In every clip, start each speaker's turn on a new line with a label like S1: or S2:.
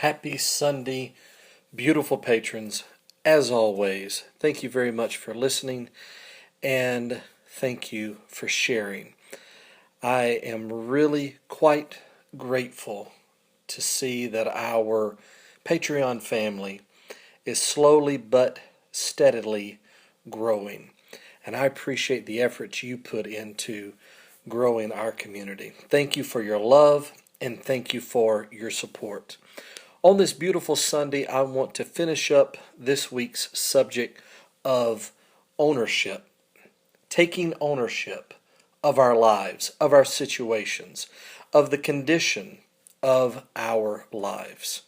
S1: Happy Sunday, beautiful patrons. As always, thank you very much for listening and thank you for sharing. I am really quite grateful to see that our Patreon family is slowly but steadily growing. And I appreciate the efforts you put into growing our community. Thank you for your love and thank you for your support. On this beautiful Sunday, I want to finish up this week's subject of ownership, taking ownership of our lives, of our situations, of the condition of our lives.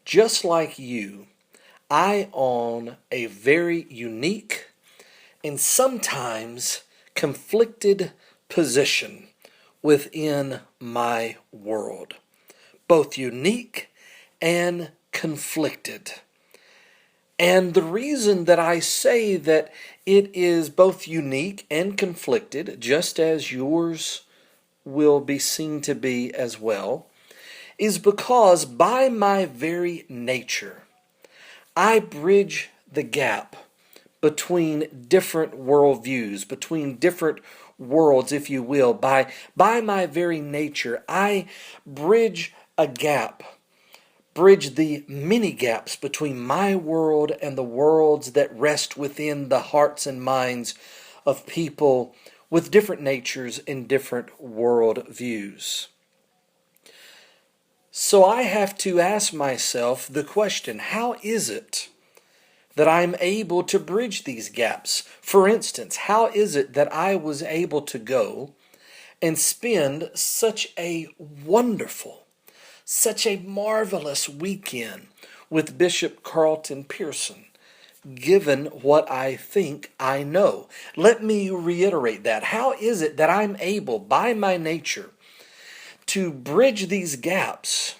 S1: Just like you, I own a very unique and sometimes conflicted position within my world, both unique and conflicted. And the reason that I say that it is both unique and conflicted, just as yours will be seen to be as well, is because by my very nature, I bridge the gap between different worldviews, between different worlds, if you will. By my very nature, I bridge a gap, bridge the many gaps between my world and the worlds that rest within the hearts and minds of people with different natures and different world views. So I have to ask myself the question, how is it that I'm able to bridge these gaps? For instance, how is it that I was able to go and spend such a wonderful, such a marvelous weekend with Bishop Carlton Pearson, given what I think I know? Let me reiterate that. How is it that I'm able, by my nature, to bridge these gaps,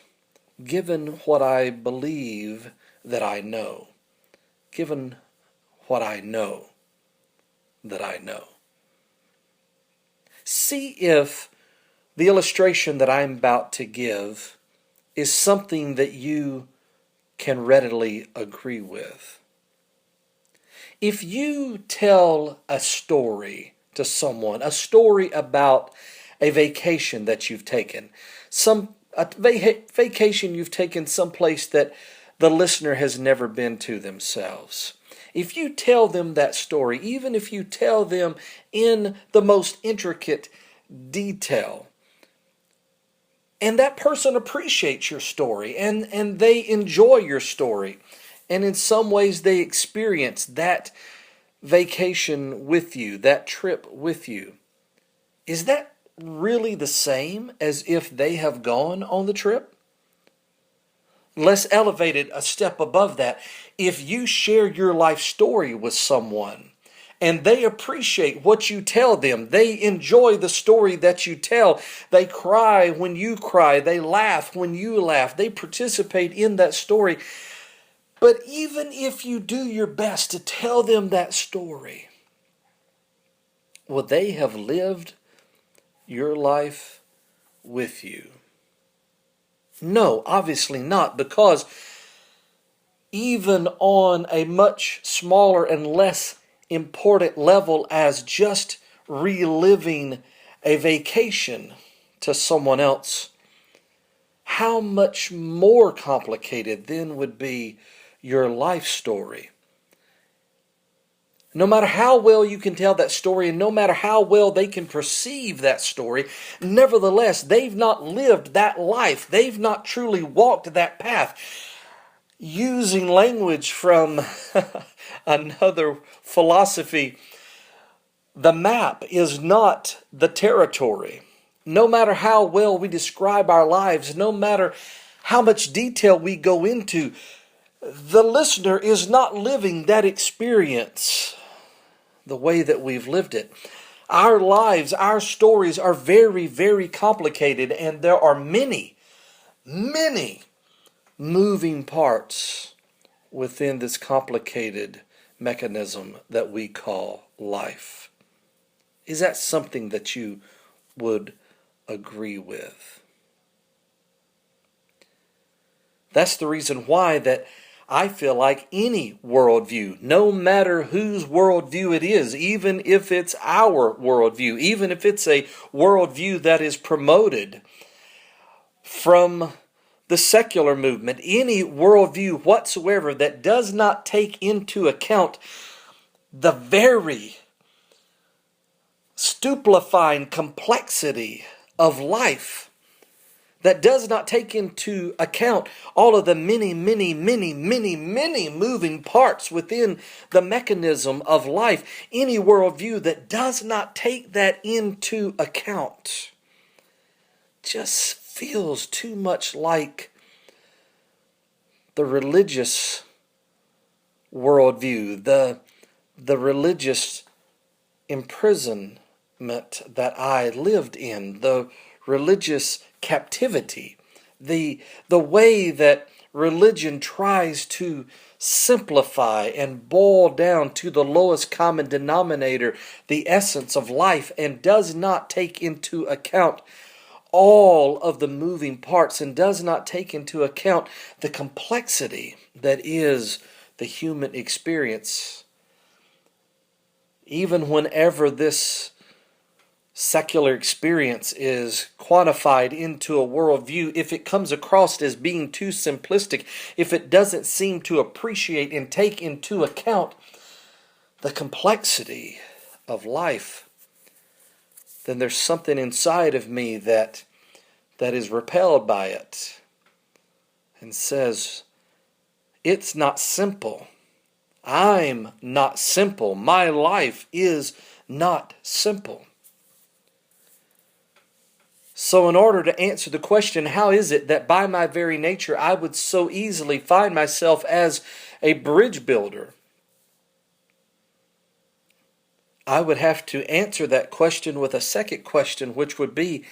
S1: given what I believe that I know? Given what I know that I know. See if the illustration that I'm about to give is something that you can readily agree with. If you tell a story to someone, a story about a vacation that you've taken, vacation you've taken someplace that the listener has never been to themselves. If you tell them that story, even if you tell them in the most intricate detail, and that person appreciates your story and they enjoy your story, and in some ways they experience that vacation with you, that trip with you, is that really the same as if they have gone on the trip? Let's elevate it a step above that. If you share your life story with someone and they appreciate what you tell them, they enjoy the story that you tell, they cry when you cry, they laugh when you laugh, they participate in that story. But even if you do your best to tell them that story, will they have lived your life with you? No, obviously not, because even on a much smaller and less important level as just reliving a vacation to someone else, how much more complicated then would be your life story? No matter how well you can tell that story and no matter how well they can perceive that story, nevertheless, they've not lived that life. They've not truly walked that path. Using language from another philosophy, the map is not the territory. No matter how well we describe our lives, no matter how much detail we go into, the listener is not living that experience the way that we've lived it. Our lives, our stories are very, very complicated, and there are many, many moving parts within this complicated mechanism that we call life. Is that something that you would agree with? That's the reason why that I feel like any worldview, no matter whose worldview it is, even if it's our worldview, even if it's a worldview that is promoted from the secular movement, any worldview whatsoever that does not take into account the very stupefying complexity of life, that does not take into account all of the many moving parts within the mechanism of life, any worldview that does not take that into account just feels too much like the religious worldview, the religious imprisonment that I lived in, the religious captivity, the way that religion tries to simplify and boil down to the lowest common denominator the essence of life, and does not take into account all of the moving parts, and does not take into account the complexity that is the human experience. Even whenever this secular experience is quantified into a worldview, if it comes across as being too simplistic, if it doesn't seem to appreciate and take into account the complexity of life, then there's something inside of me that is repelled by it and says, it's not simple. I'm not simple. My life is not simple. So in order to answer the question, how is it that by my very nature I would so easily find myself as a bridge builder? I would have to answer that question with a second question, which would be,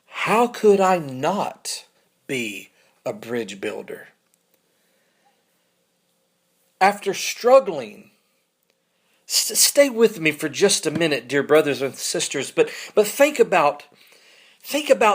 S1: how could I not be a bridge builder? After struggling, stay with me for just a minute, dear brothers and sisters, but think about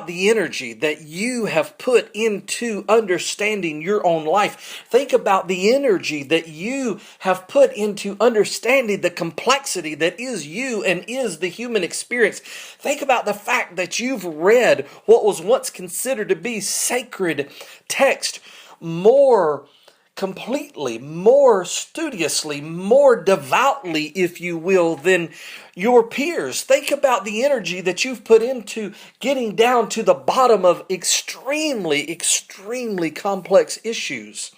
S1: the energy that you have put into understanding your own life. Think about the energy that you have put into understanding the complexity that is you and is the human experience. Think about the fact that you've read what was once considered to be sacred text more completely, more studiously, more devoutly, if you will, than your peers. Think about the energy that you've put into getting down to the bottom of extremely complex issues.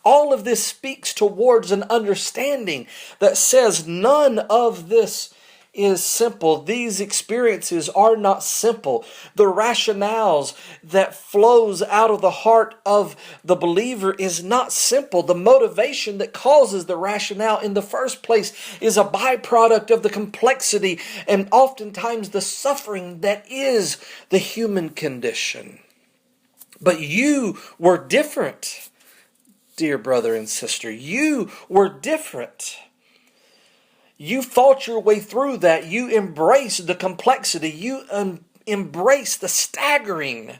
S1: All of this speaks towards an understanding that says none of this is simple. These experiences are not simple. The rationales that flows out of the heart of the believer is not simple. The motivation that causes the rationale in the first place is a byproduct of the complexity and oftentimes the suffering that is the human condition. But you were different, dear brother and sister. You were different. You fought your way through that. You embraced the complexity. You embraced the staggering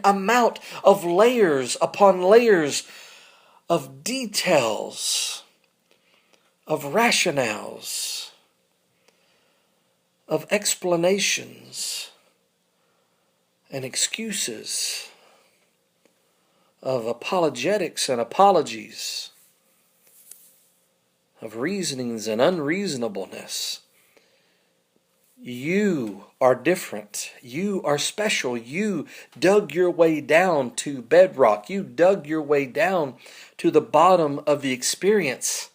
S1: amount of layers upon layers of details, of rationales, of explanations and excuses, of apologetics and apologies, of reasonings and unreasonableness. You are different. You are special. You dug your way down to bedrock. You dug your way down to the bottom of the experience.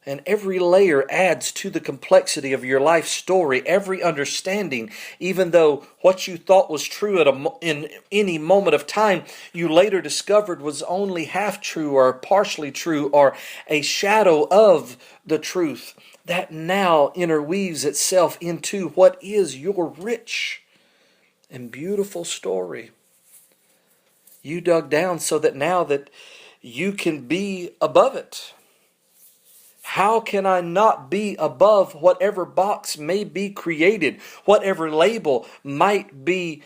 S1: And every layer adds to the complexity of your life story. Every understanding, even though what you thought was true in any moment of time, you later discovered was only half true or partially true or a shadow of the truth, that now interweaves itself into what is your rich and beautiful story. You dug down so that now that you can be above it. How can I not be above whatever box may be created, whatever label might be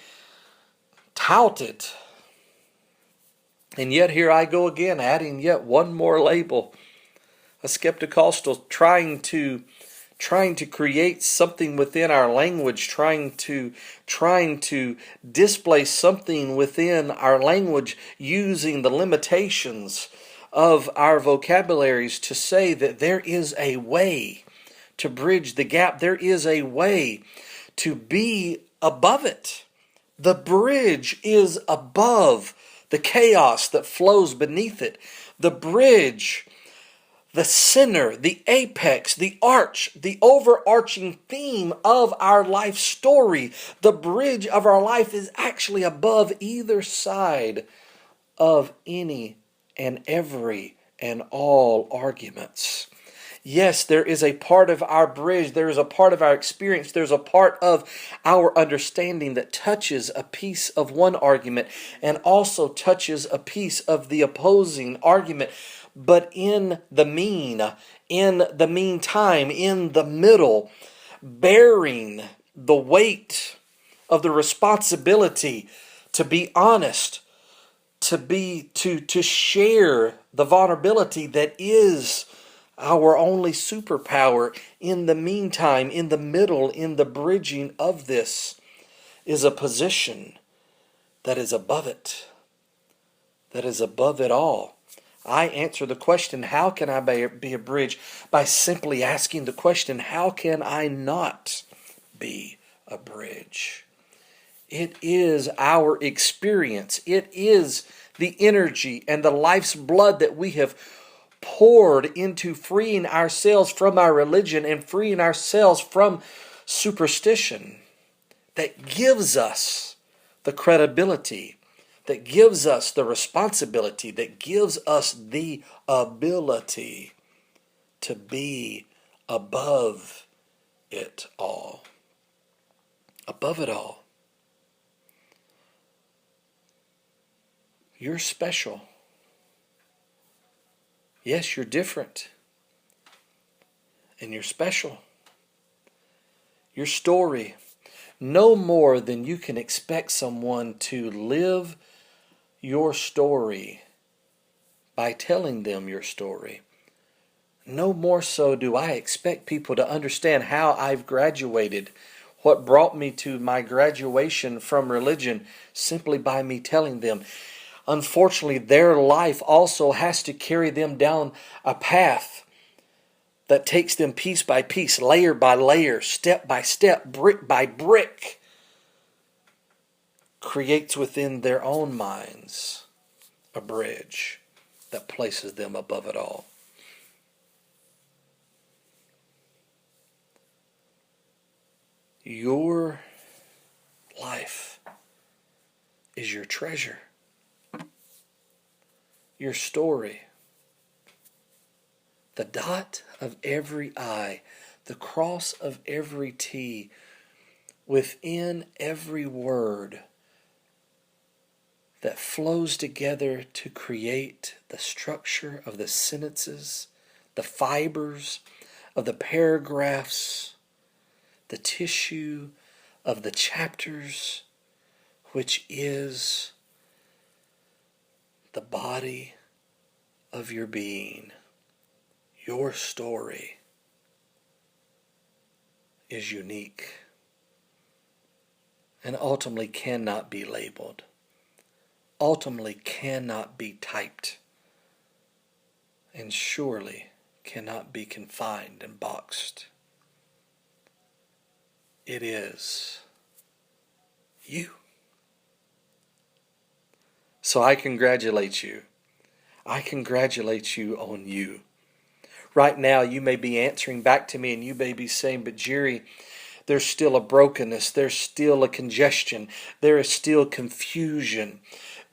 S1: touted? And yet here I go again, adding yet one more label. A skepticostal, trying to create something within our language, trying to display something within our language using the limitations of our vocabularies to say that there is a way to bridge the gap. There is a way to be above it. The bridge is above the chaos that flows beneath it. The bridge, the center, the apex, the arch, the overarching theme of our life story, the bridge of our life is actually above either side of any and every and all arguments. Yes, there is a part of our bridge, there is a part of our experience, there's a part of our understanding that touches a piece of one argument and also touches a piece of the opposing argument. But in the meantime, in the middle, bearing the weight of the responsibility to be honest, to share the vulnerability that is our only superpower. In the meantime, in the middle, in the bridging of this, is a position that is above it, that is above it all. I answer the question, how can I be a bridge? By simply asking the question, how can I not be a bridge? It is our experience. It is the energy and the life's blood that we have poured into freeing ourselves from our religion and freeing ourselves from superstition that gives us the credibility, that gives us the responsibility, that gives us the ability to be above it all. Above it all. You're special. Yes, you're different. And you're special. Your story, no more than you can expect someone to live your story by telling them your story. No more so do I expect people to understand how I've graduated, what brought me to my graduation from religion, simply by me telling them. Unfortunately, their life also has to carry them down a path that takes them piece by piece, layer by layer, step by step, brick by brick, creates within their own minds a bridge that places them above it all. Your life is your treasure. Your story. The dot of every I, the cross of every T, within every word that flows together to create the structure of the sentences, the fibers of the paragraphs, the tissue of the chapters, which is the body of your being. Your story is unique and ultimately cannot be labeled, ultimately cannot be typed, and surely cannot be confined and boxed. It is you. So I congratulate you. I congratulate you on you. Right now you may be answering back to me and you may be saying, but Jerry, there's still a brokenness. There's still a congestion. There is still confusion.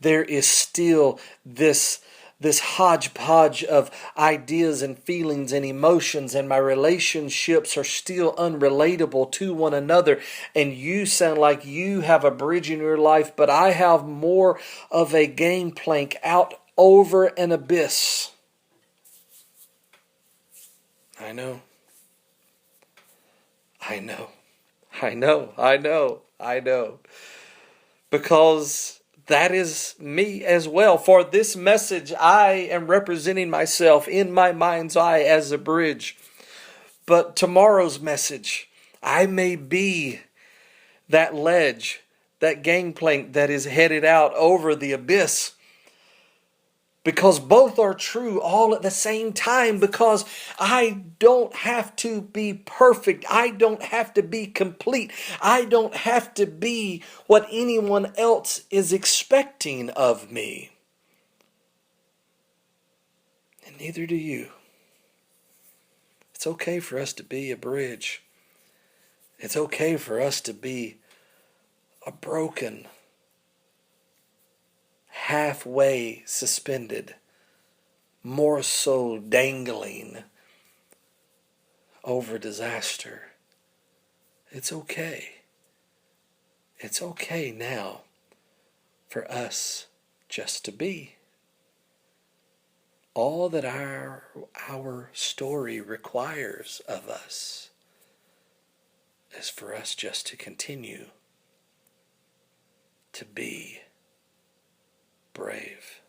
S1: There is still this hodgepodge of ideas and feelings and emotions, and my relationships are still unrelatable to one another, and you sound like you have a bridge in your life, but I have more of a game plank out over an abyss. I know. Because that is me as well. For this message, I am representing myself in my mind's eye as a bridge. But tomorrow's message, I may be that ledge, that gangplank that is headed out over the abyss. Because both are true all at the same time. Because I don't have to be perfect. I don't have to be complete. I don't have to be what anyone else is expecting of me. And neither do you. It's okay for us to be a bridge. It's okay for us to be a broken, halfway suspended, more so dangling over disaster. It's okay. It's okay now for us just to be. All that our story requires of us is for us just to continue to be brave.